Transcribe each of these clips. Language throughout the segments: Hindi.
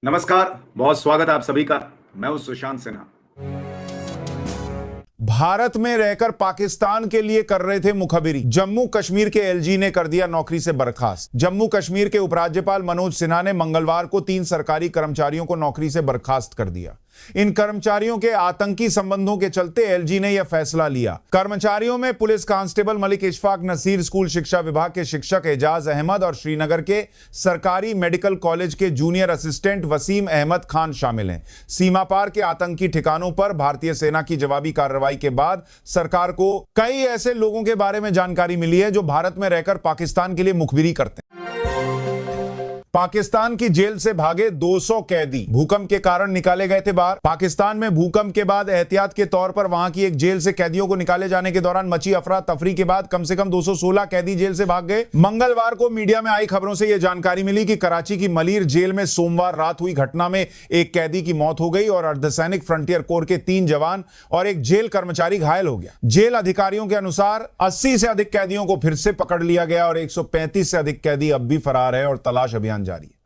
नमस्कार। बहुत स्वागत है आप सभी का। मैं हूं सुशांत सिन्हा। भारत में रहकर पाकिस्तान के लिए कर रहे थे मुखबिरी। जम्मू कश्मीर के एलजी ने कर दिया नौकरी से बर्खास्त। जम्मू कश्मीर के उपराज्यपाल मनोज सिन्हा ने मंगलवार को 3 सरकारी कर्मचारियों को नौकरी से बर्खास्त कर दिया। इन कर्मचारियों के आतंकी संबंधों के चलते एलजी ने यह फैसला लिया। कर्मचारियों में police constable Malik Ishfaq Naseer, school शिक्षा विभाग के शिक्षक एजाज अहमद और श्रीनगर के सरकारी मेडिकल कॉलेज के जूनियर असिस्टेंट वसीम अहमद खान शामिल हैं। सीमा पार के आतंकी ठिकानों पर भारतीय सेना की जवाबी कार्रवाई के बाद सरकार को कई ऐसे लोगों के बारे में जानकारी मिली है जो भारत में रहकर पाकिस्तान के लिए मुखबिरी करते हैं। पाकिस्तान की जेल से भागे 200 कैदी भूकंप के कारण निकाले गए थे बाहर। पाकिस्तान में भूकंप के बाद एहतियात के तौर पर वहां की एक जेल से कैदियों को निकाले जाने के दौरान मची अफरा तफरी के बाद कम से कम 216 कैदी जेल से भाग गए। मंगलवार को मीडिया में आई खबरों से यह जानकारी मिली कि कराची की मलीर जेल में सोमवार रात हुई घटना में एक कैदी की मौत हो गई और अर्धसैनिक फ्रंटियर कोर के 3 जवान और एक जेल कर्मचारी घायल हो गया। जेल अधिकारियों के अनुसार 80 से अधिक कैदियों को फिर से पकड़ लिया गया और 135 से अधिक कैदी अब भी फरार है और तलाश अभियान जारी है।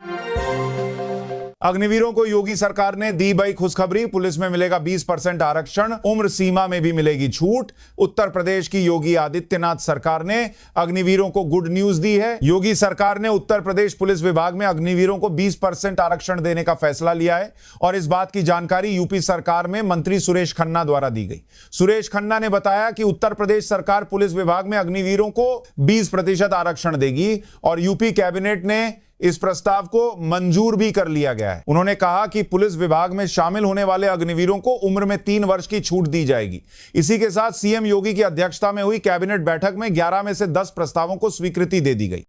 अग्निवीरों को योगी सरकार ने दी बड़ी खुशखबरी। पुलिस में मिलेगा 20% आरक्षण, उम्र सीमा में भी मिलेगी छूट। उत्तर प्रदेश की योगी आदित्यनाथ सरकार ने अग्निवीरों को गुड न्यूज दी है। योगी सरकार ने उत्तर प्रदेश पुलिस विभाग में अग्निवीरों को 20% आरक्षण देने का फैसला लिया है और इस बात की जानकारी यूपी सरकार में मंत्री सुरेश खन्ना द्वारा दी गई। सुरेश खन्ना ने बताया कि उत्तर प्रदेश सरकार पुलिस विभाग में अग्निवीरों को 20% आरक्षण देगी और यूपी कैबिनेट ने इस प्रस्ताव को मंजूर भी कर लिया गया है। उन्होंने कहा कि पुलिस विभाग में शामिल होने वाले अग्निवीरों को उम्र में 3 वर्ष की छूट दी जाएगी। इसी के साथ सीएम योगी की अध्यक्षता में हुई कैबिनेट बैठक में 11 में से 10 प्रस्तावों को स्वीकृति दे दी गई।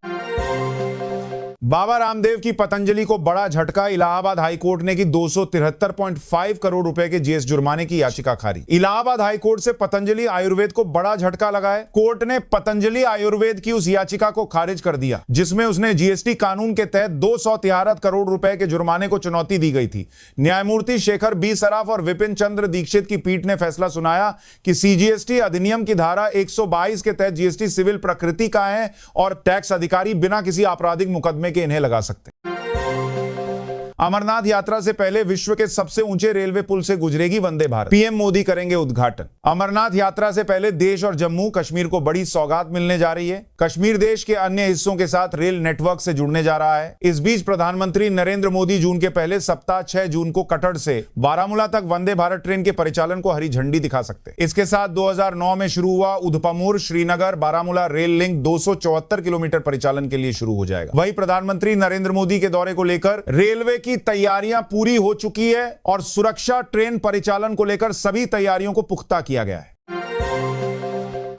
बाबा रामदेव की पतंजलि को बड़ा झटका। इलाहाबाद हाईकोर्ट ने की 273.5 करोड़ रुपए के जीएसटी जुर्माने की याचिका खारिज। इलाहाबाद हाईकोर्ट से पतंजलि आयुर्वेद को बड़ा झटका लगा है। कोर्ट ने पतंजलि आयुर्वेद की उस याचिका को खारिज कर दिया जिसमें उसने जीएसटी कानून के तहत 273 करोड़ रुपए के जुर्माने को चुनौती दी गई थी। न्यायमूर्ति शेखर बी सराफ और विपिन चंद्र दीक्षित की पीठ ने फैसला सुनाया कि सीजीएसटी अधिनियम की धारा 122 के तहत जीएसटी सिविल प्रकृति का है और टैक्स अधिकारी बिना किसी आपराधिक मुकदमे के इन्हें लगा सकते हैं। अमरनाथ यात्रा से पहले विश्व के सबसे ऊंचे रेलवे पुल से गुजरेगी वंदे भारत। पीएम मोदी करेंगे उद्घाटन। अमरनाथ यात्रा से पहले देश और जम्मू कश्मीर को बड़ी सौगात मिलने जा रही है। कश्मीर देश के अन्य हिस्सों के साथ रेल नेटवर्क से जुड़ने जा रहा है। इस बीच प्रधानमंत्री नरेंद्र मोदी जून के पहले सप्ताह 6 जून को कटड़ से बारामूला तक वंदे भारत ट्रेन के परिचालन को हरी झंडी दिखा सकते हैं। इसके साथ 2009 में शुरू हुआ Udhampur Srinagar Baramulla rail link 274 kilometre परिचालन के लिए शुरू हो जाएगा। वहीं प्रधानमंत्री नरेंद्र मोदी के दौरे को लेकर रेलवे की तैयारियां पूरी हो चुकी है और सुरक्षा ट्रेन परिचालन को लेकर सभी तैयारियों को पुख्ता किया गया है।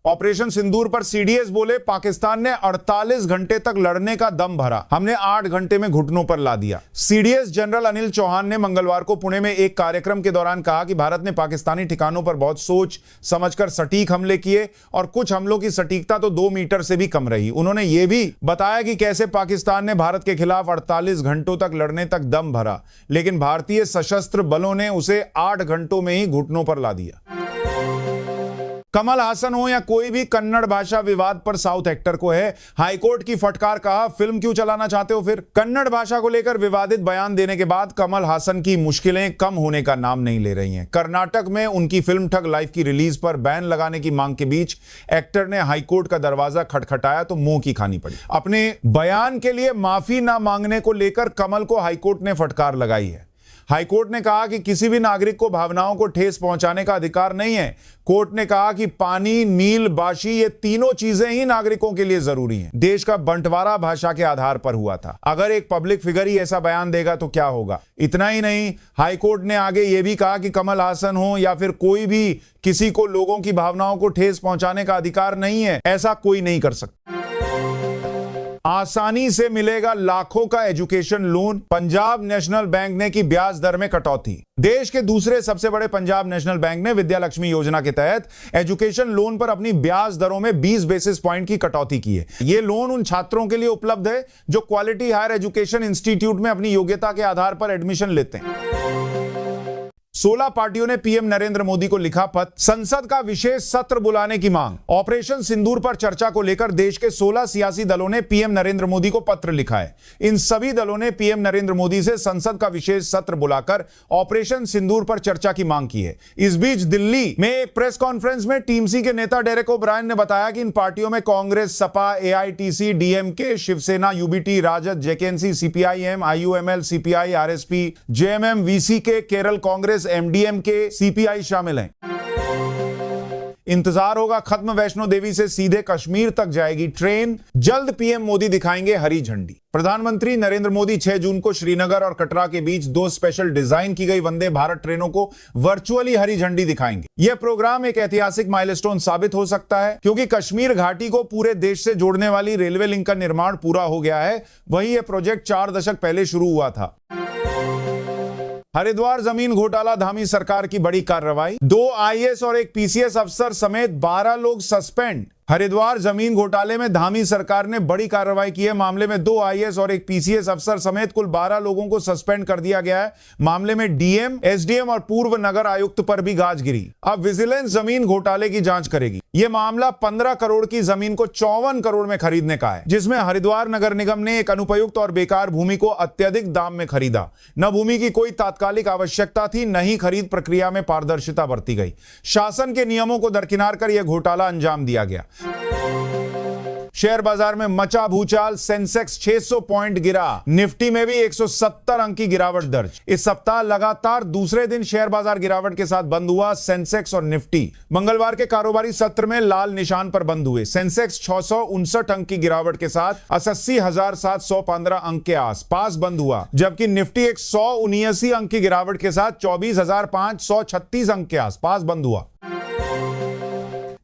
ऑपरेशन सिंदूर पर सीडीएस बोले, पाकिस्तान ने 48 घंटे तक लड़ने का दम भरा, हमने 8 घंटे में घुटनों पर ला दिया। सीडीएस जनरल अनिल चौहान ने मंगलवार को पुणे में एक कार्यक्रम के दौरान कहा कि भारत ने पाकिस्तानी ठिकानों पर बहुत सोच समझकर सटीक हमले किए और कुछ हमलों की सटीकता तो 2 मीटर से भी कम रही। उन्होंने यह भी बताया कि कैसे पाकिस्तान ने भारत के खिलाफ 48 घंटों तक लड़ने तक दम भरा, लेकिन भारतीय सशस्त्र बलों ने उसे 8 घंटों में ही घुटनों पर ला दिया। कमल हासन हो या कोई भी कन्नड़ भाषा विवाद पर साउथ एक्टर को है हाईकोर्ट की फटकार, कहा फिल्म क्यों चलाना चाहते हो फिर। कन्नड़ भाषा को लेकर विवादित बयान देने के बाद कमल हासन की मुश्किलें कम होने का नाम नहीं ले रही हैं। कर्नाटक में उनकी फिल्म ठग लाइफ की रिलीज पर बैन लगाने की मांग के बीच एक्टर ने हाईकोर्ट का दरवाजा खटखटाया तो मुंह की खानी पड़ी। अपने बयान के लिए माफी ना मांगने को लेकर कमल को हाईकोर्ट ने फटकार लगाई है। हाईकोर्ट ने कहा कि किसी भी नागरिक को भावनाओं को ठेस पहुंचाने का अधिकार नहीं है। कोर्ट ने कहा कि पानी, नील, बाशी ये तीनों चीजें ही नागरिकों के लिए जरूरी हैं। देश का बंटवारा भाषा के आधार पर हुआ था। अगर एक पब्लिक फिगर ही ऐसा बयान देगा तो क्या होगा। इतना ही नहीं, हाईकोर्ट ने आगे यह भी कहा कि कमल हासन हो या फिर कोई भी किसी को लोगों की भावनाओं को ठेस पहुंचाने का अधिकार नहीं है, ऐसा कोई नहीं कर सकता। आसानी से मिलेगा लाखों का education loan, Punjab national bank ने की ब्याज दर में कटौती। देश के दूसरे सबसे बड़े पंजाब नेशनल बैंक ने विद्या लक्ष्मी योजना के तहत एजुकेशन लोन पर अपनी ब्याज दरों में 20 बेसिस पॉइंट की कटौती की है। यह लोन उन छात्रों के लिए उपलब्ध है जो क्वालिटी हायर एजुकेशन इंस्टीट्यूट में अपनी योग्यता के आधार पर एडमिशन लेते हैं। 16 पार्टियों ने पीएम नरेंद्र मोदी को लिखा पत्र, संसद का विशेष सत्र बुलाने की मांग। ऑपरेशन सिंदूर पर चर्चा को लेकर देश के 16 सियासी दलों ने पीएम नरेंद्र मोदी को पत्र लिखा है। इन सभी दलों ने पीएम नरेंद्र मोदी से संसद का विशेष सत्र बुलाकर ऑपरेशन सिंदूर पर चर्चा की मांग की है। इस बीच दिल्ली में एक प्रेस कॉन्फ्रेंस में टीम सी के नेता डेरेक ओब्रायन ने बताया कि इन पार्टियों में Congress, Sapa, AITC, DMK, Shivsena, UBT, Rajad, JKNC, CPIM, IUML, CPI, RSP, JMM, VCK, Kerala Congress, MDMK, CPI शामिल हैं। इंतजार होगा खत्म, वैष्णो देवी से सीधे कश्मीर तक जाएगी ट्रेन, जल्द पीएम मोदी दिखाएंगे हरी झंडी। प्रधानमंत्री नरेंद्र मोदी 6 जून को श्रीनगर और कटरा के बीच 2 स्पेशल डिजाइन की गई वंदे भारत ट्रेनों को वर्चुअली हरी झंडी दिखाएंगे। यह प्रोग्राम एक ऐतिहासिक माइलस्टोन साबित हो सकता है, क्योंकि कश्मीर घाटी को पूरे देश से जोड़ने वाली रेलवे लिंक का निर्माण पूरा हो गया है। वहीं यह प्रोजेक्ट 4 दशक पहले शुरू हुआ था। हरिद्वार जमीन घोटाला धामी सरकार की बड़ी कार्रवाई, 2 आईएएस और एक पीसीएस अफसर समेत 12 लोग सस्पेंड। हरिद्वार जमीन घोटाले में धामी सरकार ने बड़ी कार्रवाई की है। मामले में 2 आईएएस और एक पीसीएस अफसर समेत कुल 12 लोगों को सस्पेंड कर दिया गया है। मामले में डीएम, एसडीएम और पूर्व नगर आयुक्त पर भी गाज गिरी। अब विजिलेंस जमीन घोटाले की जांच करेगी। यह मामला 15 करोड़ की जमीन को 54 करोड़ में खरीदने का है, जिसमें हरिद्वार नगर निगम ने एक अनुपयुक्त और बेकार भूमि को अत्यधिक दाम में खरीदा। न भूमि की कोई तात्कालिक आवश्यकता थी, न ही खरीद प्रक्रिया में पारदर्शिता बरती गई। शासन के नियमों को दरकिनार कर यह घोटाला अंजाम दिया गया। शेयर बाजार में मचा भूचाल, सेंसेक्स 600 पॉइंट गिरा, निफ्टी में भी 170 अंक की गिरावट दर्ज। इस सप्ताह लगातार दूसरे दिन शेयर बाजार गिरावट के साथ बंद हुआ। सेंसेक्स और निफ्टी मंगलवार के कारोबारी सत्र में लाल निशान पर बंद हुए। सेंसेक्स 659 अंक की गिरावट के साथ 88,715 अंक के आसपास बंद हुआ, जबकि निफ्टी 179 अंक की गिरावट के साथ 24,536 अंक के आसपास बंद हुआ।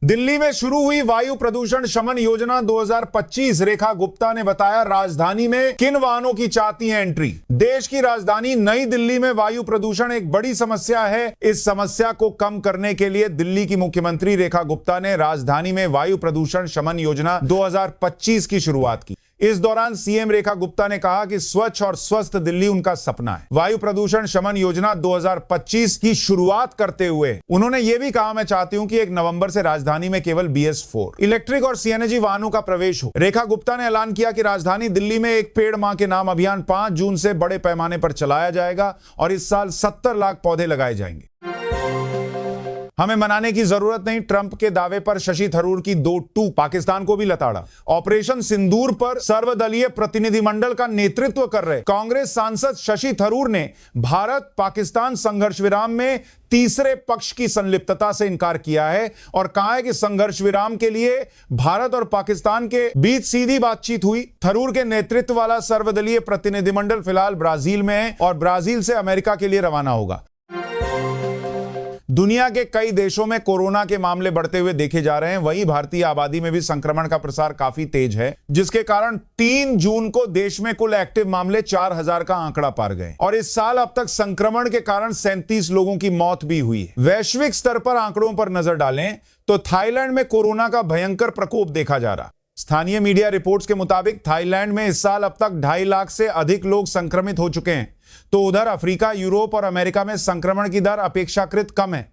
दिल्ली में शुरू हुई वायु प्रदूषण शमन योजना 2025, रेखा गुप्ता ने बताया राजधानी में किन वाहनों की चाहती है एंट्री। देश की राजधानी नई दिल्ली में वायु प्रदूषण एक बड़ी समस्या है। इस समस्या को कम करने के लिए दिल्ली की मुख्यमंत्री रेखा गुप्ता ने राजधानी में वायु प्रदूषण शमन योजना 2025 की शुरुआत की। इस दौरान सीएम रेखा गुप्ता ने कहा कि स्वच्छ और स्वस्थ दिल्ली उनका सपना है। वायु प्रदूषण शमन योजना 2025 की शुरुआत करते हुए उन्होंने यह भी कहा, मैं चाहती हूं कि 1 नवंबर से राजधानी में केवल BS4 इलेक्ट्रिक और सीएनजी वाहनों का प्रवेश हो। रेखा गुप्ता ने ऐलान किया कि राजधानी दिल्ली में एक पेड़ मां के नाम अभियान 5 जून से बड़े पैमाने पर चलाया जाएगा और इस साल 70 लाख पौधे लगाए जाएंगे। हमें मनाने की जरूरत नहीं, ट्रंप के दावे पर शशि थरूर की 2 टूक, पाकिस्तान को भी लताड़ा। ऑपरेशन सिंदूर पर सर्वदलीय प्रतिनिधिमंडल का नेतृत्व कर रहे कांग्रेस सांसद शशि थरूर ने भारत पाकिस्तान संघर्ष विराम में तीसरे पक्ष की संलिप्तता से इनकार किया है और कहा है कि संघर्ष विराम के लिए भारत और पाकिस्तान के बीच सीधी बातचीत हुई। थरूर के नेतृत्व वाला सर्वदलीय प्रतिनिधिमंडल फिलहाल ब्राजील में है और ब्राजील से अमेरिका के लिए रवाना होगा। दुनिया के कई देशों में कोरोना के मामले बढ़ते हुए देखे जा रहे हैं। वहीं भारतीय आबादी में भी संक्रमण का प्रसार काफी तेज है, जिसके कारण 3 जून को देश में कुल एक्टिव मामले 4000 का आंकड़ा पार गए और इस साल अब तक संक्रमण के कारण 37 लोगों की मौत भी हुई है। वैश्विक स्तर पर आंकड़ों पर नजर डालें तो थाईलैंड में कोरोना का भयंकर प्रकोप देखा जा रहा। स्थानीय मीडिया रिपोर्ट्स के मुताबिक थाईलैंड में इस साल अब तक 2.5 लाख से अधिक लोग संक्रमित हो चुके हैं, तो उधर अफ्रीका, यूरोप और अमेरिका में संक्रमण की दर अपेक्षाकृत कम है।